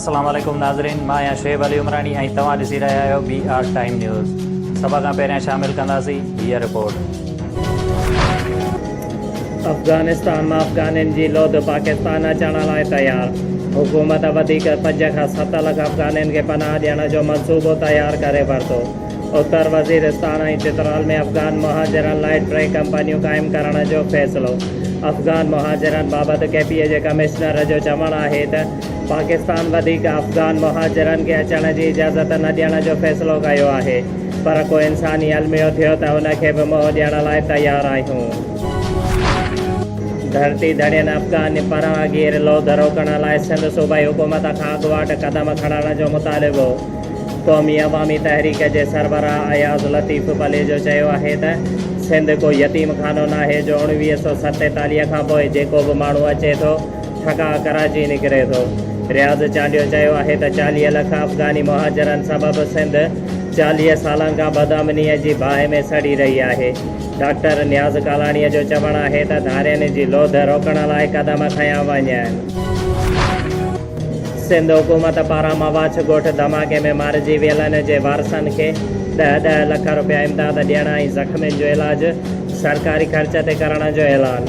अस्सलाम वालेकुम नाज़रीन, मां आहियां शुएब अली उमरानी ऐं तव्हां ॾिसी रहिया आहियो BR टाइम न्यूज़। सभ खां पहिरियां शामिल कंदासीं हीअ रिपोर्ट। अफ़गानिस्तान मां अफ़गाननि जी लोध पाकिस्तान अचण लाइ तयारु। हुकूमत वधीक 5 खां 7 लख अफ़गाननि खे पनाह ॾियण जो मंसूबो तयारु करे वरितो। उत्तर वज़ीरिस्तान ऐं चित्राल में अफ़गान मुहाजिरनि लाइ 3 कंपनियूं क़ाइमु करण जो फ़ैसिलो। अफ़गान मुहाजिरनि बाबति केपीए जे कमिश्नर जो चवणु आहे त पाकिस्तान वधीक अफ़गान मुहाजिरनि खे अचण जी इजाज़त न ॾियण जो फ़ैसिलो कयो आहे, पर को इंसानी अलमियो थियो त उनखे बि मोह ॾियण लाइ तयारु आहियूं। धरती धड़ियनि अफ़गान परवागीर लोध रोकण लाइ सिंध सूबाई हुकूमत खां अॻुवाट क़दम खणण जो मुतालिबो। क़ौमी अवामी तहरीक जे सरबराह अयाज़ लतीफ़ पलेजो चयो आहे त सिंध को यतीम खानो नाहे जो 1947 खां पोइ जेको बि माण्हू अचे थो ठका कराची निकिरे थो। रियाज़ चांडियो चयो आहे त 40 लख अफ़गानी मुहाजिरनि सबबि सिंध 40 सालनि खां बदअमनीअ जी बाहि में सड़ी रही आहे। डॉक्टर नियाज़ कालाणीअ जो चवणु आहे त धारियनि जी लोध रोकण लाइ क़दम खयां वञनि। सिंध हुकूमत पारां मवाछ ॻोठ धमाके में मारिजी वियलनि जे वारसनि खे 10 लख रुपया इमदाद ॾियण ऐं ज़ख़्मियुनि जो इलाजु सरकारी ख़र्च ते करण जो ऐलान।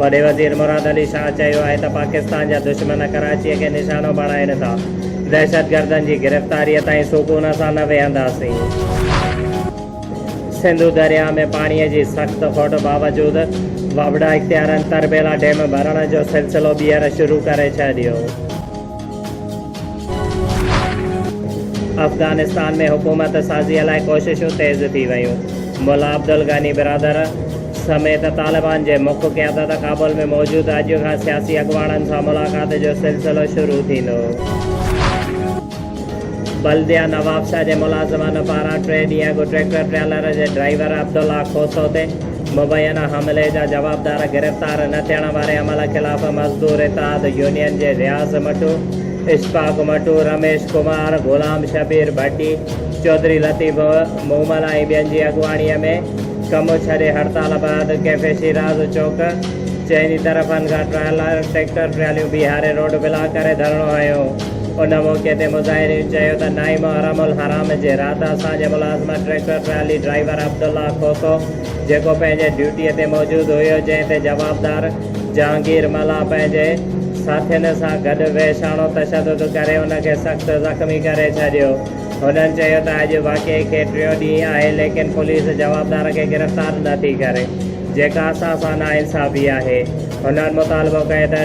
वॾे वज़ीर मुराद अली शाह चयो आहे त पाकिस्तान जा दुश्मन कराचीअ खे निशानो बणाइनि था। दहशतगर्दनि जी गिरफ़्तारीअ ताईं सुकून सां न वेहंदासीं। सिंधु दरिया में पाणीअ जी सख़्त खोट बावजूदि वावड़ा इख़्तियारनि तरबेला डैम भरण जो सिलसिलो ॿीहर शुरू करे छॾियो। अफ़गानिस्तान में हुकूमत साज़ीअ लाइ कोशिशूं तेज़ थी वयूं। मुल्ला अब्दुल गनी बिरादर समेत तालिबान जे मुख्य क़यादत काबुल में मौजूदु अॼु खां सियासी अॻुवाणनि सां मुलाक़ात जो सिलसिलो शुरू थींदो। बल्दिया नवाबशाह जे मुलाज़िमनि पारां 3 ॾींहं अॻु ट्रैक्टर ट्रेलर जे ड्राइवर अब्दुल्ला खोसो ते मुबैना हमले जा जवाबदार गिरफ़्तार न थियण वारे अमल ख़िलाफ़ मज़दूर इत्तेहाद यूनियन जे रियाज़ मटू, इश्फाक़ मटू, रमेश कुमार, गुलाम शबीर भट्टी, चौधरी लतीफ़ मोमल ऐं ॿियनि जी अॻुवाणीअ में कमु छॾे हड़ताल बैदि कैफ़े शिराज़ चौक चइनी तरफ़नि खां ट्रैक्टर ट्रालियूं बीहारे रोड ब्लॉक करे धरणो हयो। उन मौक़े ते मुज़ाहिरीन चयो त नाइम हरमुल हराम जे राधा सां जे मुलाज़िम ट्रैक्टर ट्राली ड्राइवर अब्दुल्ला खोसो जेको पंहिंजे ड्यूटीअ ते मौजूदु हुयो, जंहिं ते जवाबदार जहांगीर मला पंहिंजे साथियुनि सां गॾु वेशाणो तशदुद करे उनखे सख़्तु ज़ख़्मी करे छॾियो। हुननि चयो त अॼु वाक़िए खे 3 ॾींहं आहे, लेकिन पुलिस जवाबदार खे गिरफ़्तार नथी करे, जेका असां सां नाइंसाफ़ी आहे। हुननि मुतालबो कयो त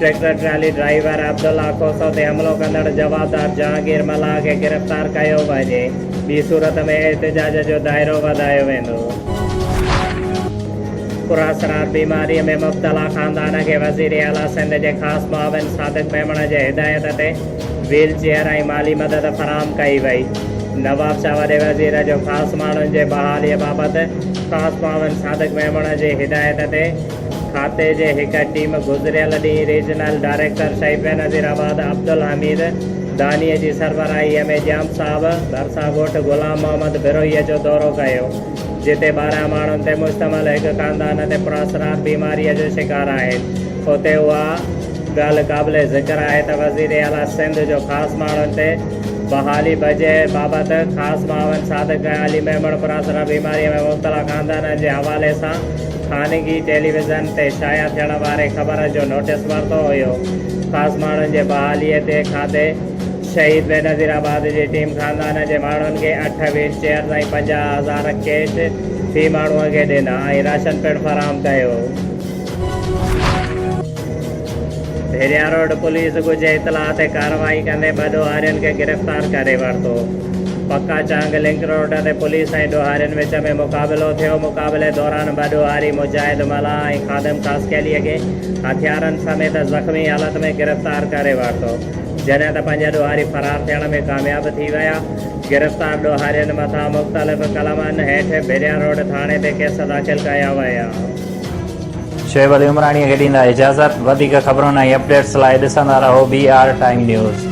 ट्रैक्टर ट्राली ड्राइवर अब्दुल्ला खोसो ते हमलो कंदड़ जवाबदार जहांगीर मला खे गिरफ़्तार कयो वञे। ॿी सूरत में एहतिजाज जो दाइरो वधायो वेंदो। पुरअसरार बीमारीअ में मुब्तला ख़ानदान खे वज़ीर आला सिंध जे ख़ासि मुआविन सादिक मेमण जे हिदायत ते व्हील चेयर ऐं माली मदद फ़राहम कई वई। नवाबशाह वॾे वज़ीर जो ख़ासि माण्हुनि जे बहालीअ बाबति ख़ासि मुआविन सादिक मेमण जे हिदायत ते खाते जे हिकु टीम गुज़िरियल ॾींहुं रीजनल डायरेक्टर शहीद नज़ीराबाद अब्दुल हमीद दानीअ जी सरबराहीअ में जाम साहब भरसा ॻोठ गुलाम मोहम्मद बिरोईअ जो दौरो कयो, जिते 12 माण्हुनि ते मुश्तमिल हिकु ख़ानदान ते पुरअसरार बीमारीअ जो शिकार आहिनि। उते उहा ॻाल्हि क़ाबिल ज़िक्र आहे त वज़ीर आला सिंध जो ख़ासि माण्हुनि ते बहाली बजे बाबति ख़ासि मुआविन सादिक अली मेमण पुरअसरार बीमारीअ में मुब्तला ख़ानदाननि जे हवाले सां ख़ानगी टेलीविज़न ते शाया थियण वारे ख़बर जो नोटिस वरितो हुयो। ख़ासि माण्हुनि जे बहालीअ ते खाधे शहीद बेनज़ीराबाद जी टीम ख़ानदान जे माण्हुनि खे 8 व्हील चेयर ऐं 50,000 कैश फी माण्हूअ खे ॾिना ऐं राशन पिणु फ़राहम कयो। भेरिया रोड पुलिस ॻुझे इतलाह ते कार्रवाई कंदे 2 ॾोहारियुनि खे गिरफ़्तार करे वरितो। पक्का चांग लिंक रोड ते पुलिस ऐं ॾोहारियुनि विच में मुक़ाबिलो थियो। मुक़ाबिले दौरान 2 ॾोहारी मुजाहिद मला ऐं ख़ादिम कासकेलीअ खे हथियारनि समेत ज़ख़्मी हालत में गिरफ़्तार करे वरितो, जॾहिं त 5 ॾोहारी फ़रार थियण में कामयाब थी विया। गिरफ़्तार ॾोहारियुनि मथां मुख़्तलिफ़ कलमनि हेठि भेरिया रोड थाणे ते केस दाख़िल कया विया। शुएब अली उमरानीअ खे ॾींदा इजाज़त। वधीक ख़बरुनि ऐं अपडेट्स लाइ ॾिसंदा रहो BR टाइम न्यूज़।